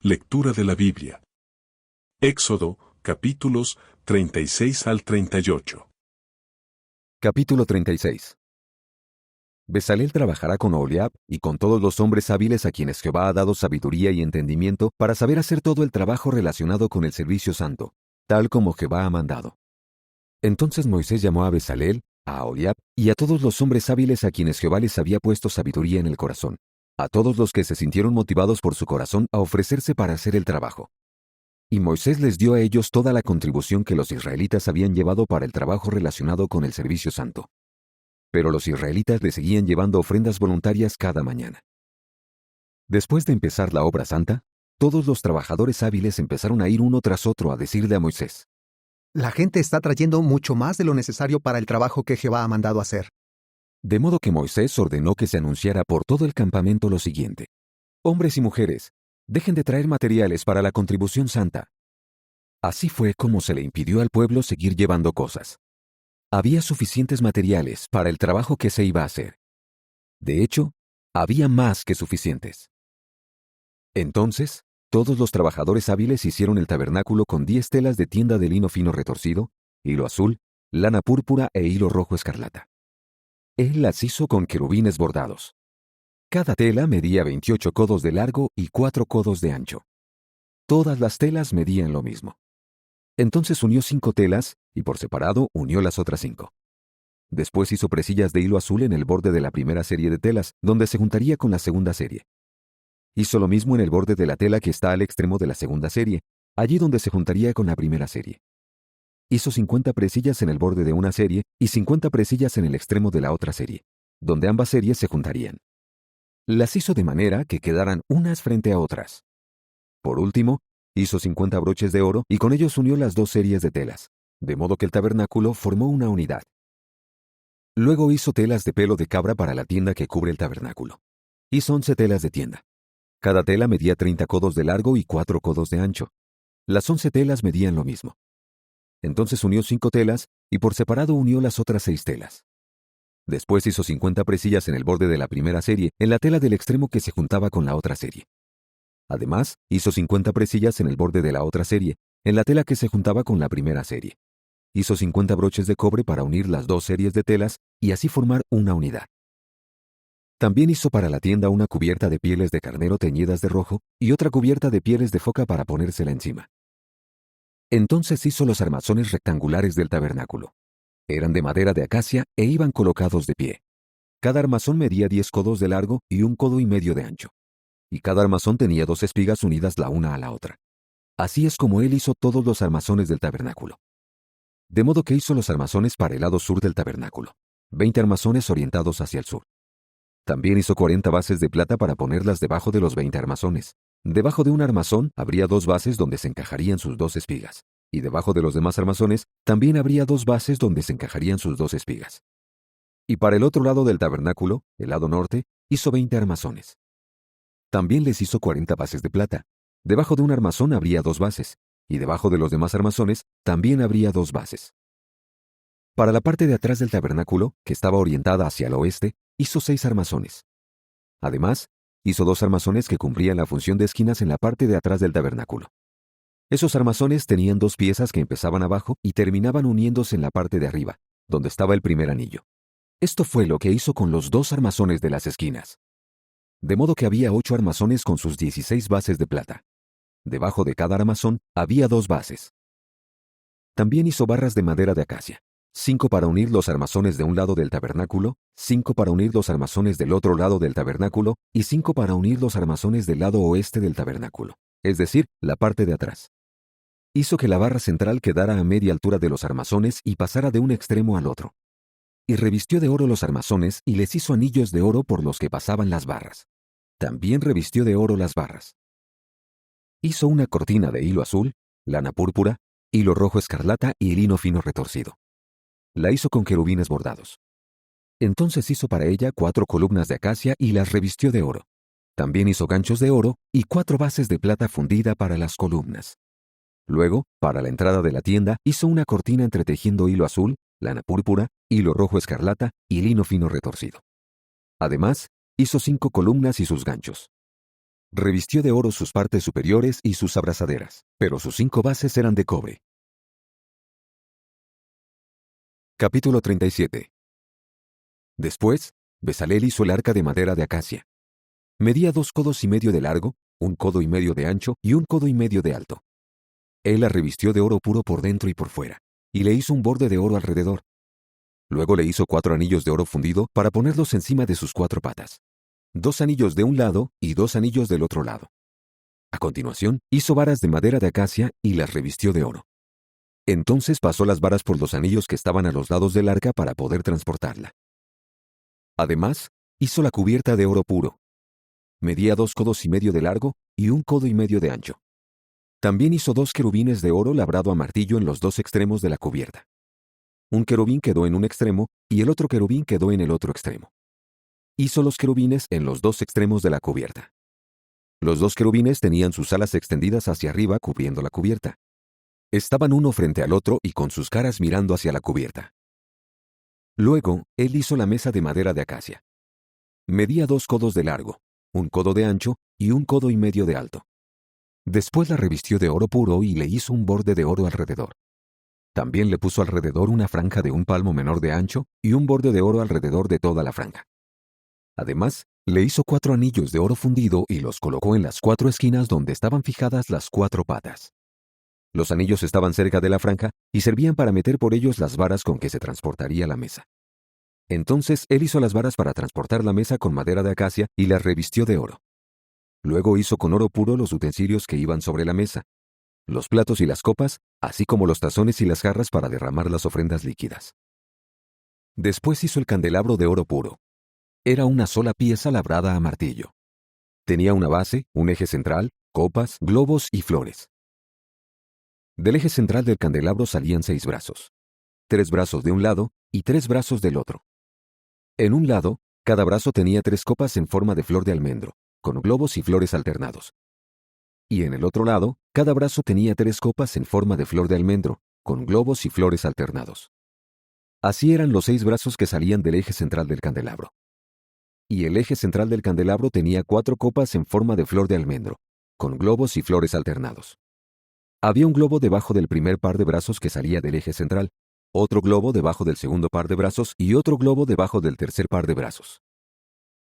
Lectura de la Biblia. Éxodo, capítulos 36 al 38. Capítulo 36. Bezaleel trabajará con Oholiab y con todos los hombres hábiles a quienes Jehová ha dado sabiduría y entendimiento para saber hacer todo el trabajo relacionado con el servicio santo, tal como Jehová ha mandado. Entonces Moisés llamó a Bezaleel, a Oholiab y a todos los hombres hábiles a quienes Jehová les había puesto sabiduría en el corazón, a todos los que se sintieron motivados por su corazón a ofrecerse para hacer el trabajo. Y Moisés les dio a ellos toda la contribución que los israelitas habían llevado para el trabajo relacionado con el servicio santo. Pero los israelitas le seguían llevando ofrendas voluntarias cada mañana. Después de empezar la obra santa, todos los trabajadores hábiles empezaron a ir uno tras otro a decirle a Moisés: La gente está trayendo mucho más de lo necesario para el trabajo que Jehová ha mandado hacer. De modo que Moisés ordenó que se anunciara por todo el campamento lo siguiente: Hombres y mujeres, dejen de traer materiales para la contribución santa. Así fue como se le impidió al pueblo seguir llevando cosas. Había suficientes materiales para el trabajo que se iba a hacer. De hecho, había más que suficientes. Entonces, todos los trabajadores hábiles hicieron el tabernáculo con 10 telas de tienda de lino fino retorcido, hilo azul, lana púrpura e hilo rojo escarlata. Él las hizo con querubines bordados. Cada tela medía 28 codos de largo y 4 codos de ancho. Todas las telas medían lo mismo. Entonces unió 5 telas, y por separado unió las otras 5. Después hizo presillas de hilo azul en el borde de la primera serie de telas, donde se juntaría con la segunda serie. Hizo lo mismo en el borde de la tela que está al extremo de la segunda serie, allí donde se juntaría con la primera serie. Hizo 50 presillas en el borde de una serie y 50 presillas en el extremo de la otra serie, donde ambas series se juntarían. Las hizo de manera que quedaran unas frente a otras. Por último, hizo 50 broches de oro y con ellos unió las 2 series de telas, de modo que el tabernáculo formó una unidad. Luego hizo telas de pelo de cabra para la tienda que cubre el tabernáculo. Hizo 11 telas de tienda. Cada tela medía 30 codos de largo y 4 codos de ancho. Las 11 telas medían lo mismo. Entonces unió 5 telas y por separado unió las otras 6 telas. Después hizo 50 presillas en el borde de la primera serie, en la tela del extremo que se juntaba con la otra serie. Además, hizo 50 presillas en el borde de la otra serie, en la tela que se juntaba con la primera serie. Hizo 50 broches de cobre para unir las 2 series de telas y así formar una unidad. También hizo para la tienda una cubierta de pieles de carnero teñidas de rojo y otra cubierta de pieles de foca para ponérsela encima. Entonces hizo los armazones rectangulares del tabernáculo. Eran de madera de acacia e iban colocados de pie. Cada armazón medía 10 codos de largo y 1 codo y medio de ancho. Y cada armazón tenía 2 espigas unidas la una a la otra. Así es como él hizo todos los armazones del tabernáculo. De modo que hizo los armazones para el lado sur del tabernáculo, 20 armazones orientados hacia el sur. También hizo 40 bases de plata para ponerlas debajo de los 20 armazones. Debajo de un armazón habría 2 bases donde se encajarían sus 2 espigas, y debajo de los demás armazones también habría 2 bases donde se encajarían sus 2 espigas. Y para el otro lado del tabernáculo, el lado norte, hizo 20 armazones. También les hizo 40 bases de plata. Debajo de un armazón habría 2 bases, y debajo de los demás armazones también habría 2 bases. Para la parte de atrás del tabernáculo, que estaba orientada hacia el oeste, hizo 6 armazones. Además, hizo 2 armazones que cumplían la función de esquinas en la parte de atrás del tabernáculo. Esos armazones tenían 2 piezas que empezaban abajo y terminaban uniéndose en la parte de arriba, donde estaba el primer anillo. Esto fue lo que hizo con los 2 armazones de las esquinas. De modo que había 8 armazones con sus 16 bases de plata. Debajo de cada armazón había 2 bases. También hizo barras de madera de acacia, 5 para unir los armazones de un lado del tabernáculo, 5 para unir los armazones del otro lado del tabernáculo y 5 para unir los armazones del lado oeste del tabernáculo, es decir, la parte de atrás. Hizo que la barra central quedara a media altura de los armazones y pasara de un extremo al otro. Y revistió de oro los armazones y les hizo anillos de oro por los que pasaban las barras. También revistió de oro las barras. Hizo una cortina de hilo azul, lana púrpura, hilo rojo escarlata y lino fino retorcido. La hizo con querubines bordados. Entonces hizo para ella 4 columnas de acacia y las revistió de oro. También hizo ganchos de oro y 4 bases de plata fundida para las columnas. Luego, para la entrada de la tienda, hizo una cortina entretejiendo hilo azul, lana púrpura, hilo rojo escarlata y lino fino retorcido. Además, hizo 5 columnas y sus ganchos. Revistió de oro sus partes superiores y sus abrazaderas, pero sus 5 bases eran de cobre. Capítulo 37. Después, Bezalel hizo el arca de madera de acacia. Medía 2 codos y medio de largo, 1 codo y medio de ancho y 1 codo y medio de alto. Él la revistió de oro puro por dentro y por fuera, y le hizo un borde de oro alrededor. Luego le hizo 4 anillos de oro fundido para ponerlos encima de sus 4 patas. 2 anillos de un lado y 2 anillos del otro lado. A continuación, hizo varas de madera de acacia y las revistió de oro. Entonces pasó las varas por los anillos que estaban a los lados del arca para poder transportarla. Además, hizo la cubierta de oro puro. Medía 2 codos y medio de largo y 1 codo y medio de ancho. También hizo 2 querubines de oro labrado a martillo en los 2 extremos de la cubierta. Un querubín quedó en un extremo y el otro querubín quedó en el otro extremo. Hizo los querubines en los 2 extremos de la cubierta. Los 2 querubines tenían sus alas extendidas hacia arriba cubriendo la cubierta. Estaban uno frente al otro y con sus caras mirando hacia la cubierta. Luego, él hizo la mesa de madera de acacia. Medía 2 codos de largo, 1 codo de ancho y 1 codo y medio de alto. Después la revistió de oro puro y le hizo un borde de oro alrededor. También le puso alrededor una franja de 1 palmo menor de ancho y un borde de oro alrededor de toda la franja. Además, le hizo 4 anillos de oro fundido y los colocó en las 4 esquinas donde estaban fijadas las 4 patas. Los anillos estaban cerca de la franja y servían para meter por ellos las varas con que se transportaría la mesa. Entonces él hizo las varas para transportar la mesa con madera de acacia y las revistió de oro. Luego hizo con oro puro los utensilios que iban sobre la mesa, los platos y las copas, así como los tazones y las jarras para derramar las ofrendas líquidas. Después hizo el candelabro de oro puro. Era una sola pieza labrada a martillo. Tenía una base, un eje central, copas, globos y flores. Del eje central del candelabro salían 6 brazos. 3 brazos de un lado y 3 brazos del otro. En un lado, cada brazo tenía 3 copas en forma de flor de almendro, con globos y flores alternados. Y en el otro lado, cada brazo tenía 3 copas en forma de flor de almendro, con globos y flores alternados. Así eran los 6 brazos que salían del eje central del candelabro. Y el eje central del candelabro tenía 4 copas en forma de flor de almendro, con globos y flores alternados. Había un globo debajo del primer par de brazos que salía del eje central, otro globo debajo del segundo par de brazos y otro globo debajo del tercer par de brazos.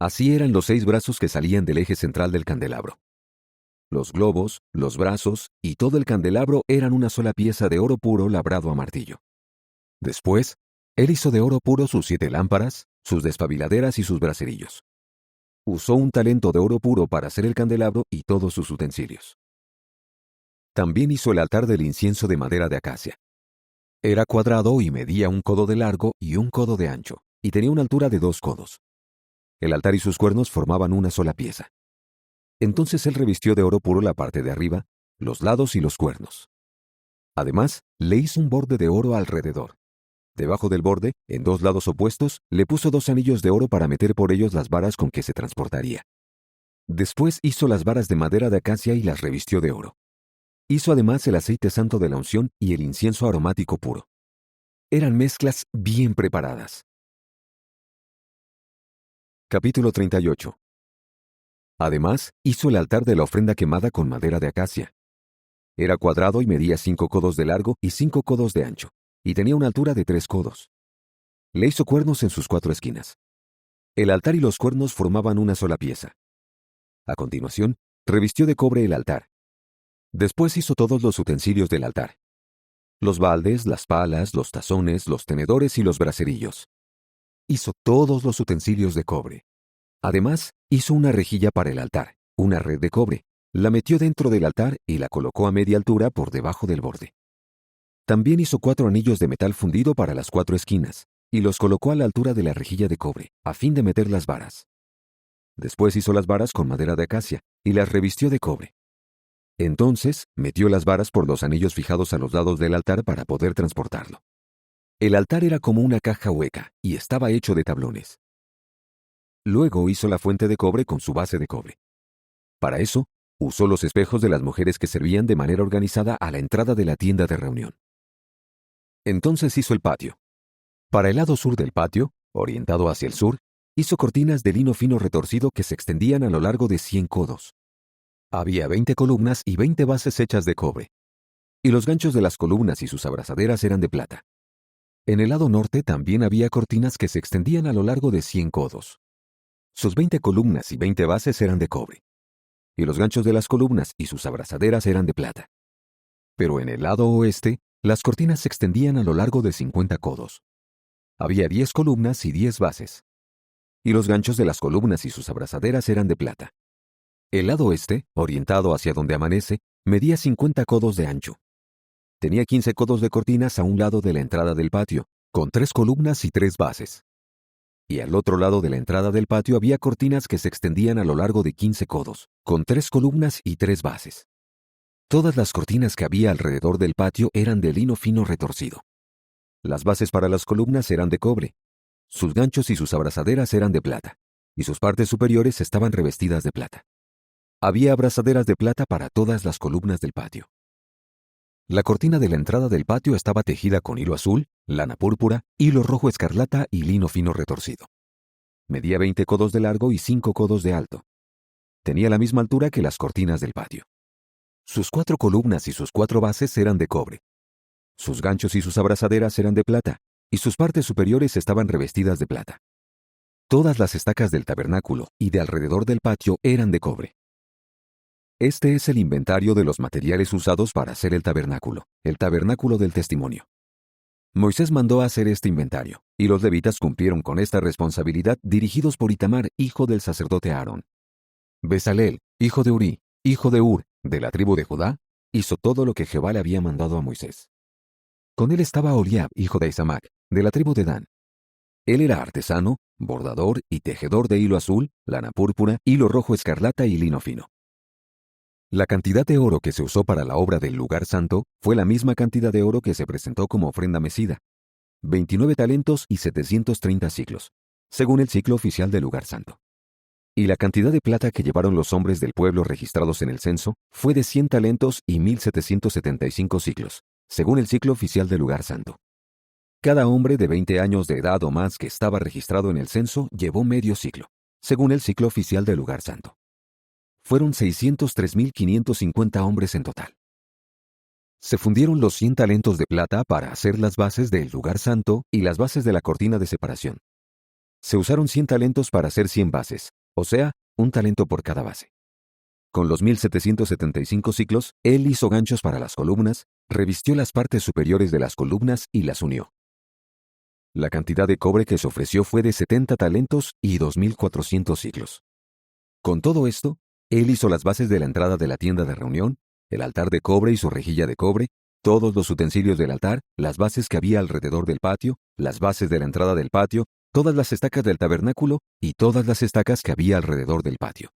Así eran los 6 brazos que salían del eje central del candelabro. Los globos, los brazos y todo el candelabro eran una sola pieza de oro puro labrado a martillo. Después, él hizo de oro puro sus 7 lámparas, sus despabiladeras y sus braserillos. Usó un talento de oro puro para hacer el candelabro y todos sus utensilios. También hizo el altar del incienso de madera de acacia. Era cuadrado y medía 1 codo de largo y 1 codo de ancho, y tenía una altura de 2 codos. El altar y sus cuernos formaban una sola pieza. Entonces él revistió de oro puro la parte de arriba, los lados y los cuernos. Además, le hizo un borde de oro alrededor. Debajo del borde, en 2 lados opuestos, le puso 2 anillos de oro para meter por ellos las varas con que se transportaría. Después hizo las varas de madera de acacia y las revistió de oro. Hizo además el aceite santo de la unción y el incienso aromático puro. Eran mezclas bien preparadas. Capítulo 38. Además, hizo el altar de la ofrenda quemada con madera de acacia. Era cuadrado y medía 5 codos de largo y 5 codos de ancho, y tenía una altura de 3 codos. Le hizo cuernos en sus 4 esquinas. El altar y los cuernos formaban una sola pieza. A continuación, revistió de cobre el altar. Después hizo todos los utensilios del altar: los baldes, las palas, los tazones, los tenedores y los braserillos. Hizo todos los utensilios de cobre. Además, hizo una rejilla para el altar, una red de cobre. La metió dentro del altar y la colocó a media altura por debajo del borde. También hizo 4 anillos de metal fundido para las 4 esquinas, y los colocó a la altura de la rejilla de cobre, a fin de meter las varas. Después hizo las varas con madera de acacia, y las revistió de cobre. Entonces, metió las varas por los anillos fijados a los lados del altar para poder transportarlo. El altar era como una caja hueca, y estaba hecho de tablones. Luego hizo la fuente de cobre con su base de cobre. Para eso, usó los espejos de las mujeres que servían de manera organizada a la entrada de la tienda de reunión. Entonces hizo el patio. Para el lado sur del patio, orientado hacia el sur, hizo cortinas de lino fino retorcido que se extendían a lo largo de 100 codos. Había 20 columnas y 20 bases hechas de cobre. Y los ganchos de las columnas y sus abrazaderas eran de plata. En el lado norte también había cortinas que se extendían a lo largo de 100 codos. Sus 20 columnas y 20 bases eran de cobre. Y los ganchos de las columnas y sus abrazaderas eran de plata. Pero en el lado oeste, las cortinas se extendían a lo largo de 50 codos. Había 10 columnas y 10 bases. Y los ganchos de las columnas y sus abrazaderas eran de plata. El lado este, orientado hacia donde amanece, medía 50 codos de ancho. Tenía 15 codos de cortinas a un lado de la entrada del patio, con 3 columnas y 3 bases. Y al otro lado de la entrada del patio había cortinas que se extendían a lo largo de 15 codos, con 3 columnas y 3 bases. Todas las cortinas que había alrededor del patio eran de lino fino retorcido. Las bases para las columnas eran de cobre. Sus ganchos y sus abrazaderas eran de plata, y sus partes superiores estaban revestidas de plata. Había abrazaderas de plata para todas las columnas del patio. La cortina de la entrada del patio estaba tejida con hilo azul, lana púrpura, hilo rojo escarlata y lino fino retorcido. Medía 20 codos de largo y 5 codos de alto. Tenía la misma altura que las cortinas del patio. Sus 4 columnas y sus 4 bases eran de cobre. Sus ganchos y sus abrazaderas eran de plata, y sus partes superiores estaban revestidas de plata. Todas las estacas del tabernáculo y de alrededor del patio eran de cobre. Este es el inventario de los materiales usados para hacer el tabernáculo del testimonio. Moisés mandó hacer este inventario, y los levitas cumplieron con esta responsabilidad dirigidos por Itamar, hijo del sacerdote Aarón. Bezalel, hijo de Uri, hijo de Hur, de la tribu de Judá, hizo todo lo que Jehová le había mandado a Moisés. Con él estaba Oliab, hijo de Isamac, de la tribu de Dan. Él era artesano, bordador y tejedor de hilo azul, lana púrpura, hilo rojo escarlata y lino fino. La cantidad de oro que se usó para la obra del lugar santo fue la misma cantidad de oro que se presentó como ofrenda mecida, 29 talentos y 730 siclos, según el ciclo oficial del lugar santo. Y la cantidad de plata que llevaron los hombres del pueblo registrados en el censo fue de 100 talentos y 1775 siclos, según el ciclo oficial del lugar santo. Cada hombre de 20 años de edad o más que estaba registrado en el censo llevó medio ciclo, según el ciclo oficial del lugar santo. Fueron 603.550 hombres en total. Se fundieron los 100 talentos de plata para hacer las bases del lugar santo y las bases de la cortina de separación. Se usaron 100 talentos para hacer 100 bases, o sea, un talento por cada base. Con los 1775 siclos, él hizo ganchos para las columnas, revistió las partes superiores de las columnas y las unió. La cantidad de cobre que se ofreció fue de 70 talentos y 2.400 siclos. Con todo esto, él hizo las bases de la entrada de la tienda de reunión, el altar de cobre y su rejilla de cobre, todos los utensilios del altar, las bases que había alrededor del patio, las bases de la entrada del patio, todas las estacas del tabernáculo y todas las estacas que había alrededor del patio.